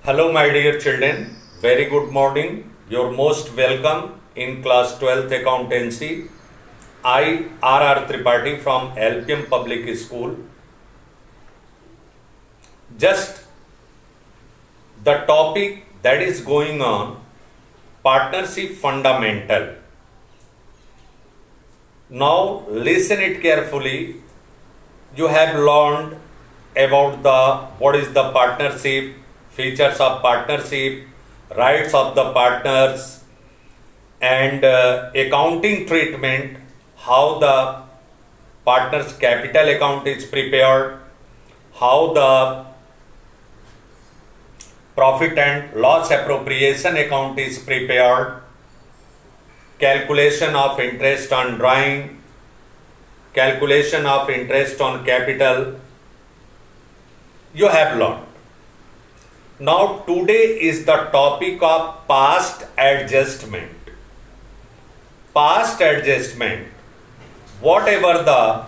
Hello, my dear children. Very good morning. You're most welcome in class 12th accountancy. I, R. Tripathi from LPM Public School. Just the topic that is going on, partnership fundamental. Now listen it carefully. You have learned about what is the partnership, features of partnership, rights of the partners, and accounting treatment, how the partners capital account is prepared, how the profit and loss appropriation account is prepared, calculation of interest on drawing, calculation of interest on capital. You have learned. Now today is the topic of past adjustment. Past adjustment, whatever the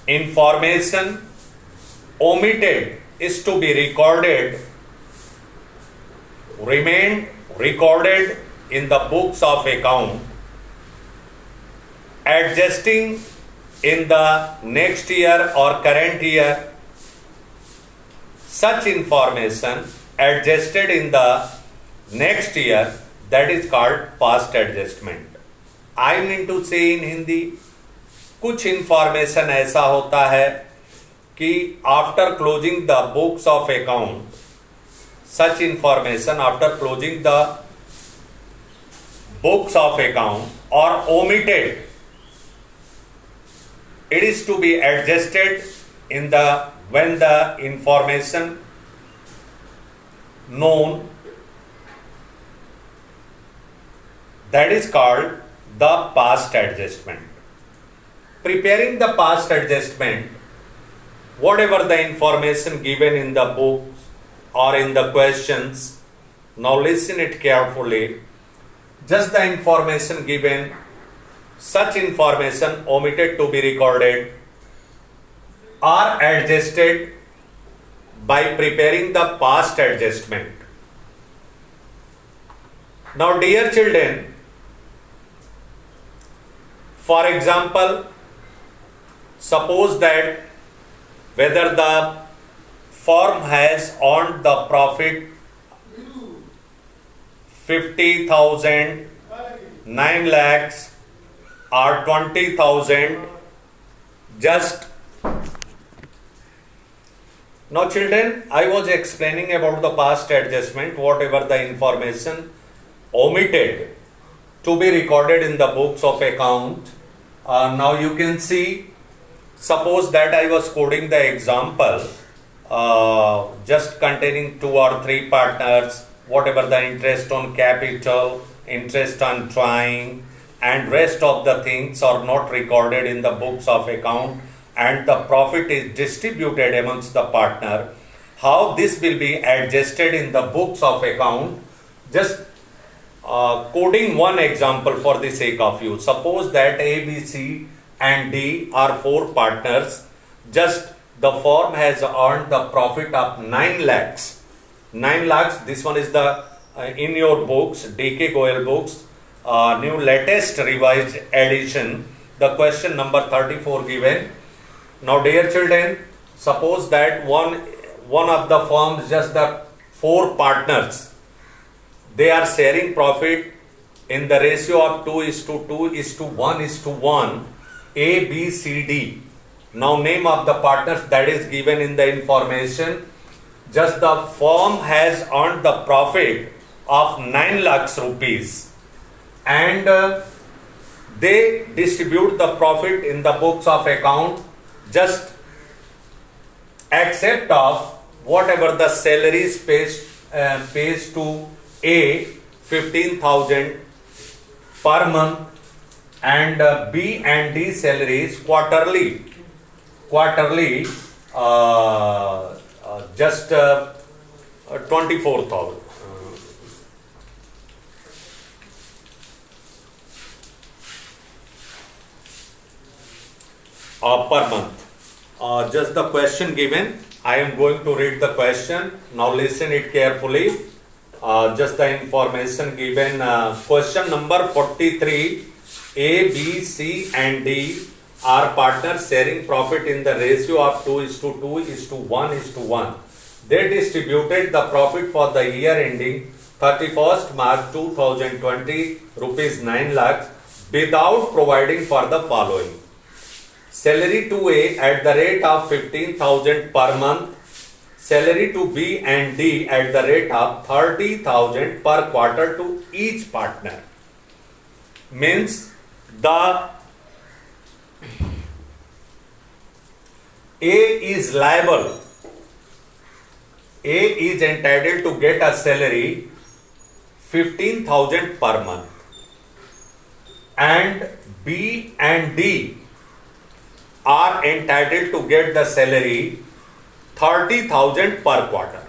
information omitted is to be recorded, remain recorded in the books of account, adjusting in the next year or current year. Such information adjusted in the next year, that is called past adjustment. I mean to say in Hindi, कुछ information ऐसा होता है कि after closing the books of account, such information after closing the books of account or omitted, it is to be adjusted in the when the information known, that is called the past adjustment. Preparing the past adjustment, whatever the information given in the books or in the questions, now listen it carefully. Just the information given, such information omitted to be recorded are adjusted by preparing the past adjustment. Now, dear children, for example, suppose that whether the firm has earned the profit 50,000, 9 lakhs or 20,000, just now children, I was explaining about the past adjustment, whatever the information omitted to be recorded in the books of account. Now you can see, suppose that I was quoting the example just containing 2 or 3 partners, whatever the interest on capital, interest on drawing, and rest of the things are not recorded in the books of account, and the profit is distributed amongst the partner. How this will be adjusted in the books of account? Just quoting one example for the sake of you. Suppose that A, B, C and D are 4 partners. Just the firm has earned the profit of 9 lakhs. 9 lakhs, this one is the in your books, DK Goyal books, new latest revised edition, the question number 34 given. Now dear children, suppose that one of the firms, just the 4 partners, they are sharing profit in the ratio of 2:1:1:1, A, B, C, D. Now name of the partners that is given in the information. Just the firm has earned the profit of 9 lakhs rupees and they distribute the profit in the books of account, just except of whatever the salaries pays to A 15,000 per month and B and D salaries quarterly just 24,000 per month. Just the question given, I am going to read the question. Now listen it carefully. Just the information given. Question number 43. A, B, C and D are partners sharing profit in the ratio of 2:1:1. They distributed the profit for the year ending 31st March 2020 rupees 9 lakhs without providing for the following. Salary to A at the rate of 15,000 per month. Salary to B and D at the rate of 30,000 per quarter to each partner. Means the A is liable. A is entitled to get a salary 15,000 per month, and B and D are entitled to get the salary 30,000 per quarter.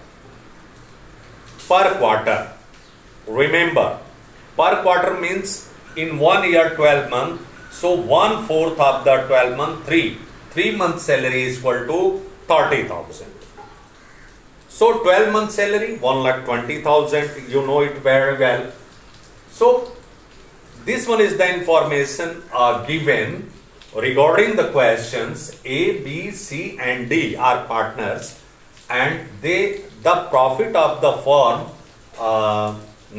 Per quarter. Remember, per quarter means in 1 year 12 months. So 1/4 of the 12 month 3 month salary is equal to 30,000. So 12 month salary 1,20,000. You know it very well. So this one is the information given regarding the questions. A, B, C and D are partners, and the profit of the firm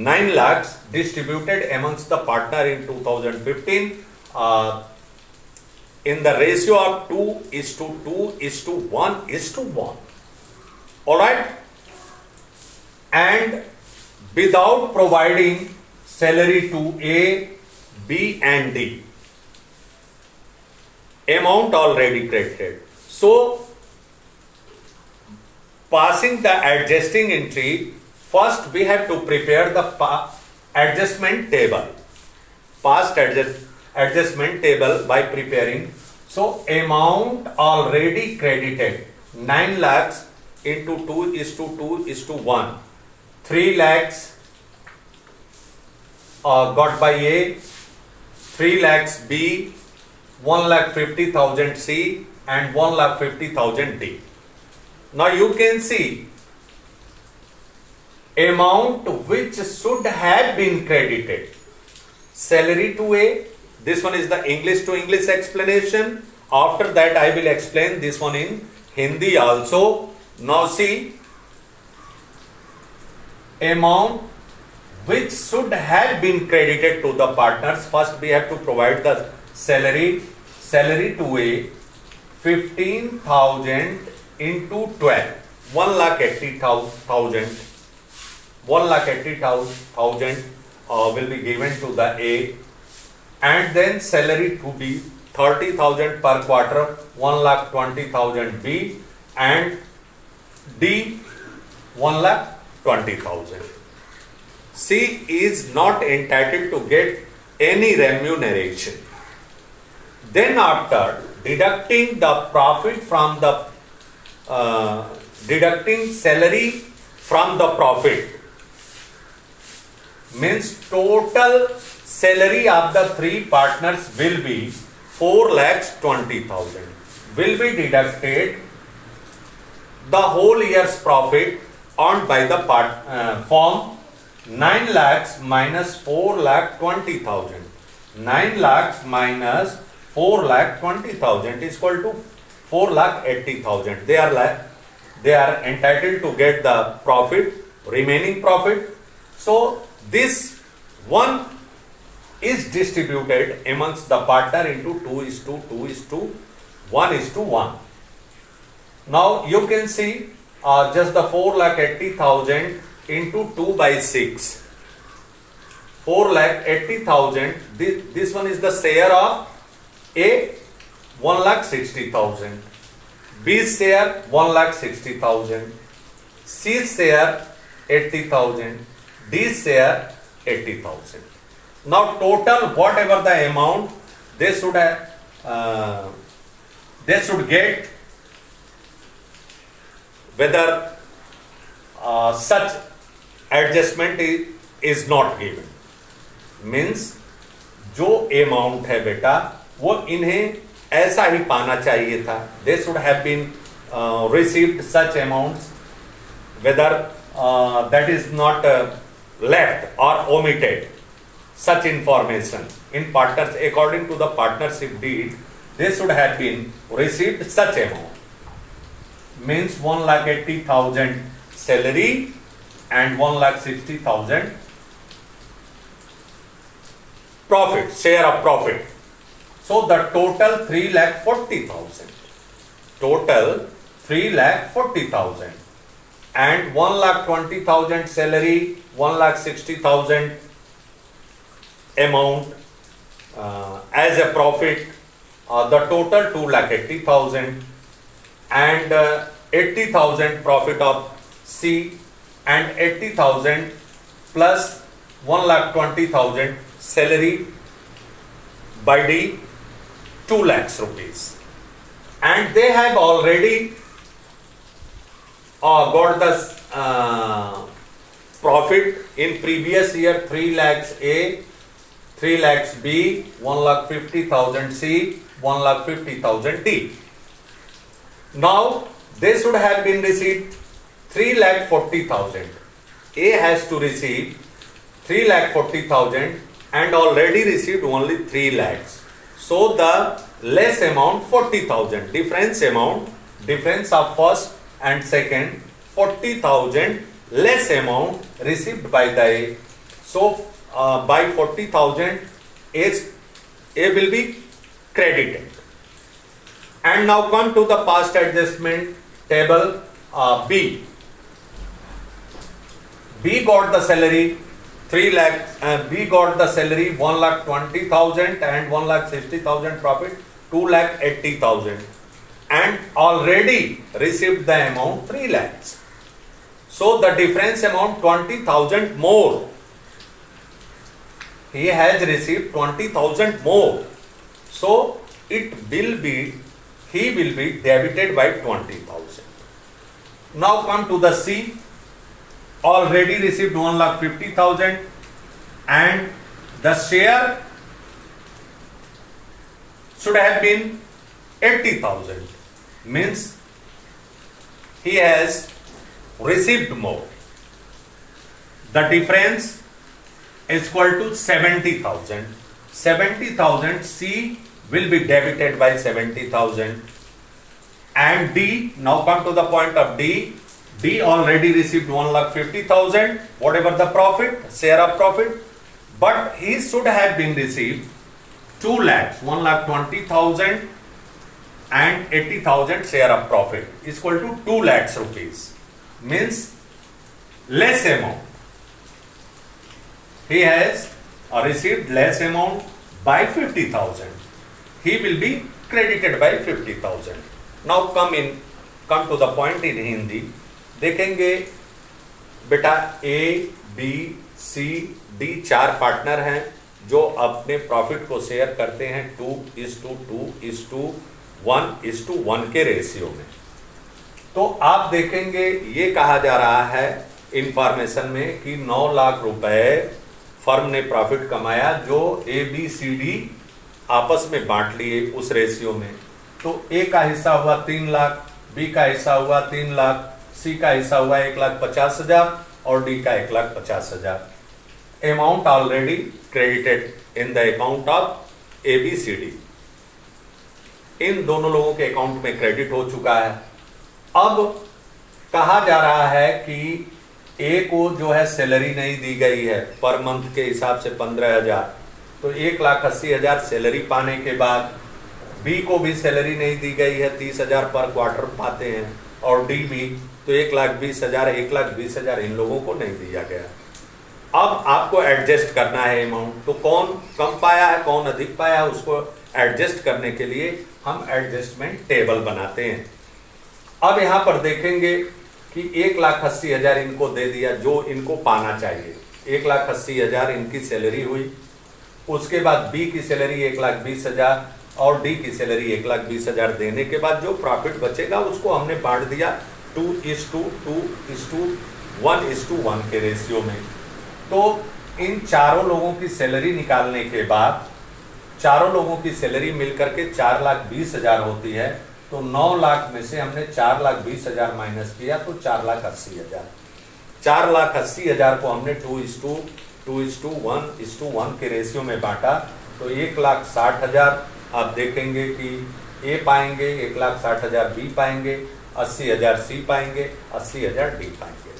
9 lakhs distributed amongst the partner in 2015 in the ratio of 2:2:1:1. Alright? And without providing salary to A, B and D. Amount already credited. So, passing the adjusting entry, first we have to prepare the adjustment table. Past adjustment table by preparing. So, amount already credited 9 lakhs into 2:2:1. 3 lakhs got by A, 3 lakhs B, 1,50,000 C and 1,50,000 D. Now you can see amount which should have been credited. Salary to A, this one is the English to English explanation. After that I will explain this one in Hindi also. Now see, amount which should have been credited to the partners. First we have to provide the salary to A 15,000 into 12, 1,80,000. 1,80,000 will be given to the A, and then salary to B 30,000 per quarter, 1,20,000 B, and D 1,20,000. C is not entitled to get any remuneration. Then after deducting the profit from the deducting salary from the profit, means total salary of the 3 partners will be 4,20,000. Will be deducted the whole year's profit earned by the firm. 9 lakhs minus 4,20,000. 9 lakhs minus 4,20,000 is equal to 4,80,000. They are entitled to get the profit, remaining profit. So this one is distributed amongst the partner into 2:2:1:1. Now you can see just the 4,80,000 into 2/6. 4,80,000. This one is the share of A, 1,60,000. B share 1,60,000. C share 80,000. D share 80,000. Now total whatever the amount they should get, whether such adjustment is not given, means जो amount है बेटा वो इन्हें ऐसा ही पाना चाहिए था. They should have been received such amounts, whether that is not left or omitted such information in partners according to the partnership deed, they should have been received such amount. Means 1,80,000 salary and 1,60,000 profit, share of profit. So the total 3,40,000. Total 3,40,000 and 1,20,000 salary, 1,60,000 amount as a profit. The total 2,80,000 and 80,000 profit of C and 80,000 plus 1,20,000 salary by D, 2 lakhs rupees. And they have already got the profit in previous year, 3 lakhs A, 3 lakhs B, 1,50,000 C, 1,50,000 D. Now they should have been received 3,40,000. A has to receive 3,40,000 and already received only 3 lakhs. So the less amount 40,000. Difference amount, difference of first and second, 40,000 less amount received by the A. So by 40,000 A will be credited. And now come to the past adjustment table. B. B got the salary 3 lakhs. B got the salary 1,20,000 and 1,60,000 profit, 2,80,000, and already received the amount 3 lakhs. So the difference amount 20,000 more. He has received 20,000 more. So he will be debited by 20,000. Now come to the C. Already received 1,50,000 and the share should have been 80,000. Means he has received more. The difference is equal to 70,000. 70,000 C will be debited by 70,000. And D, now come to the point of D. D already received 1,50,000, whatever the profit, share of profit, but he should have been received 2 lakhs, 1,20,000 and 80,000 share of profit is equal to 2 lakhs rupees. Means less amount. He has received less amount by 50,000. He will be credited by 50,000. Now come to the point in Hindi. देखेंगे बेटा A, B, C, D 4 partner हैं जो अपने profit को share करते हैं 2:2:1:1 के ratio में। तो आप देखेंगे ये कहा जा रहा है इंफॉर्मेशन में कि 9 लाख रुपए फर्म ने प्रॉफिट कमाया जो A, B, C, D आपस में बांट लिए उस रेशियो में। तो A का हिस्सा हुआ 3 लाख, B का हिस्सा हुआ 3 लाख, C का हिस्सा हुआ 1,50,000 और D का 1,50,000। Amount already credited in the account of ABCD। इन दोनों लोगों के अकाउंट में क्रेडिट हो चुका है। अब कहा जा रहा है कि A को जो है सैलरी नहीं दी गई है पर मंथ के हिसाब से 15,000, तो 1,80,000 सैलरी पाने के बाद B को भी सैलरी नहीं दी गई है, 30,000 पर क्वार्टर पाते हैं, और D भी, तो 1,20,000 1,20,000 इन लोगों को नहीं दिया गया। अब आपको एडजस्ट करना है अमाउंट, तो कौन कम पाया है कौन अधिक पाया है उसको एडजस्ट करने के लिए हम एडजस्टमेंट टेबल बनाते हैं। अब यहाँ पर देखेंगे कि 1,80,000 इनको दे दिया जो इनको पाना चाहिए। 1,80,000 इनकी सैलरी हुई, उसके बाद B की सैलरी 1,20,000 और D की सैलरी 1,20,000 देने के बाद जो प्रॉफिट बचेगा उसको हमने बांट दिया 2:2:1:1 के रेशियो में। तो इन चारों लोगों की सैलरी निकालने के बाद चारों लोगों की सैलरी मिलकर के 4,20,000 होती है। तो 9 लाख में से हमने 4,20,000 माइनस किया तो 4,80,000। 4,80,000 को हमने 2:1 के रेशियो में बांटा तो 1,60,000 आप देखेंगे कि ए पाएंगे, 1,60,000 बी पाएंगे, 80,000 सी पाएंगे, 80,000 डी पाएंगे।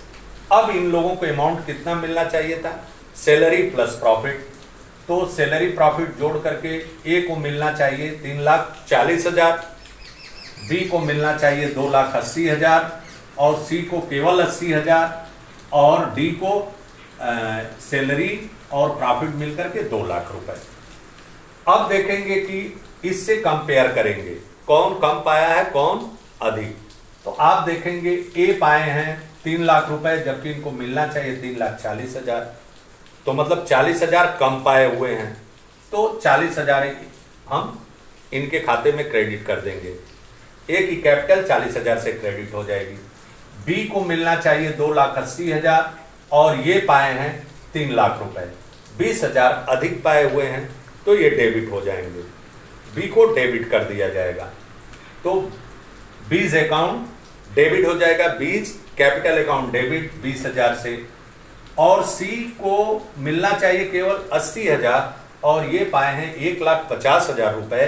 अब इन लोगों को अमाउंट कितना मिलना चाहिए था? Salary plus profit. तो सैलरी प्रॉफिट जोड़ करके ए को मिलना चाहिए 3,40,000, बी को मिलना चाहिए 2,80,000 और सी को केवल 80,000 और डी को सैलरी और प्रॉफिट मिलकर के 2 लाख रुपए। अब देखेंगे कि इससे कंपेयर करेंगे कौन कम पाया है कौन अधिक। तो आप देखेंगे ए पाए हैं 3 लाख रुपए जबकि इनको मिलना चाहिए 3,40,000, तो मतलब 40,000 कम पाए हुए हैं, तो 40,000 हम इनके खाते में क्रेडिट कर देंगे। ए की कैपिटल 40,000 से क्रेडिट हो जाएगी। बी को मिलना चाहिए 2,80,000 और ये पाए हैं 3 लाख रुपए, 20,000 अधिक पाए हुए हैं तो ये डेबिट हो जाएंगे। बी को डेबिट कर दिया जाएगा तो बीज अकाउंट डेबिट हो जाएगा, बीज कैपिटल अकाउंट डेबिट 20,000 से। और सी को मिलना चाहिए केवल 80,000 और ये पाए हैं 1,50,000 रुपए,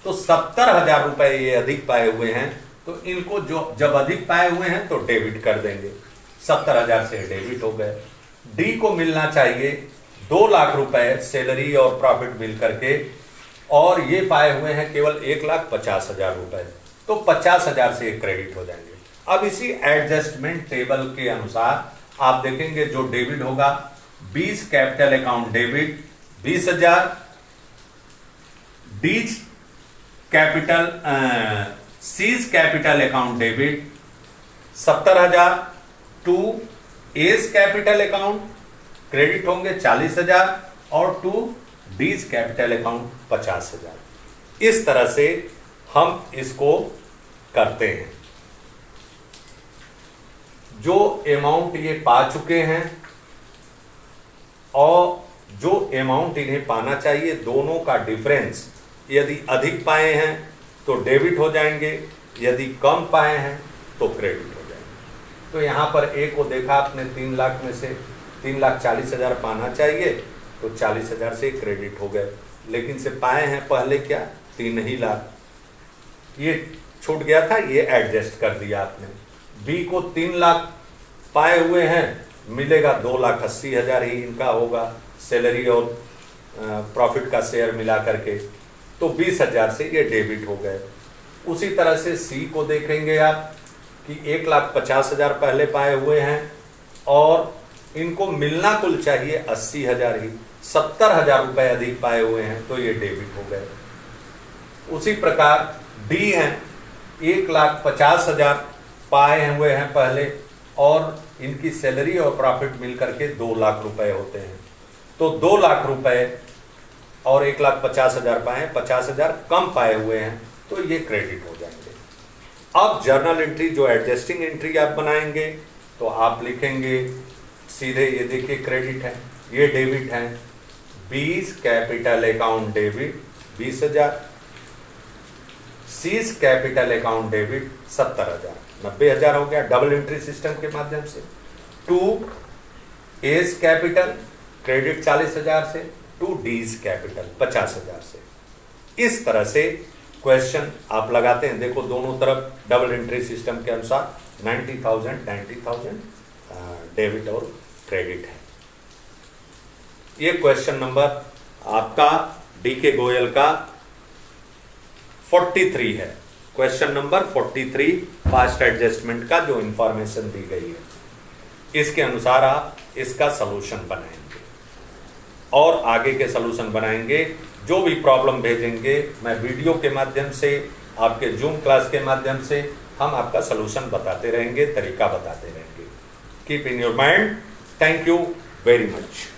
तो 70,000 रुपए ये अधिक पाए हुए हैं तो इनको जो जब अधिक पाए हुए हैं तो डेबिट कर देंगे, 70,000 से डेबिट हो गए। डी को मिलना चाहिए 2 लाख रुपए सैलरी और प्रॉफिट मिल करके और ये पाए हुए हैं केवल 1,50,000 रुपए, तो 50,000 से क्रेडिट हो जाएंगे। अब इसी एडजस्टमेंट टेबल के अनुसार आप देखेंगे जो डेबिट होगा, B's capital account debit 20,000, D's capital C's capital account debit 70,000, to A's capital account credit होंगे 40,000 और टू डीज कैपिटल अकाउंट 50,000। इस तरह से हम इसको करते हैं। जो अमाउंट ये पा चुके हैं और जो अमाउंट इन्हें पाना चाहिए, दोनों का डिफरेंस यदि अधिक पाए हैं तो डेबिट हो जाएंगे, यदि कम पाए हैं तो क्रेडिट हो जाएंगे। तो यहाँ पर ए को देखा आपने 3 लाख में से 3,40,000 पाना चाहिए तो 40,000 से क्रेडिट हो गए, लेकिन से पाए हैं पहले क्या 3 ही लाख, ये छूट गया था, ये एडजस्ट कर दिया आपने। बी को 3 लाख पाए हुए हैं, मिलेगा 2,80,000 ही इनका होगा सैलरी और प्रॉफिट का शेयर मिला करके, तो 20,000 से ये डेबिट हो गए। उसी तरह से सी को देखेंगे आप कि 1,50,000 पहले पाए हुए हैं और इनको मिलना कुल चाहिए 80,000 ही, 70,000 रुपए अधिक पाए हुए हैं तो ये डेबिट हो गए। उसी प्रकार डी हैं 1,50,000 पाए हुए हैं पहले और इनकी सैलरी और प्रॉफिट मिल करके 2 लाख रुपए होते हैं, तो 2 लाख रुपए और 1,50,000 पाए, 50,000 कम पाए हुए हैं तो ये क्रेडिट हो जाएंगे। अब जर्नल एंट्री जो एडजस्टिंग एंट्री आप बनाएंगे तो आप लिखेंगे सीधे, ये देखिए क्रेडिट है, ये डेबिट है, बीज capital account debit 20,000, seize capital account debit 70,000, 90,000 हो गया डबल एंट्री सिस्टम के माध्यम से। टू एज कैपिटल क्रेडिट 40,000 से, टू डीज कैपिटल 50,000 से। इस तरह से क्वेश्चन आप लगाते हैं, देखो दोनों तरफ डबल एंट्री सिस्टम के अनुसार 90,000 डेबिट और क्रेडिट है। ये क्वेश्चन नंबर आपका डी के गोयल का 43 है, क्वेश्चन नंबर 43 फास्ट एडजस्टमेंट का जो इंफॉर्मेशन दी गई है, इसके अनुसार आप इसका सलूशन बनाएंगे और आगे के सलूशन बनाएंगे। जो भी प्रॉब्लम भेजेंगे मैं वीडियो के माध्यम से, आपके जूम क्लास के माध्यम से हम आपका सलूशन बताते रहेंगे, तरीका बताते रहेंगे। Keep in your mind. Thank you very much.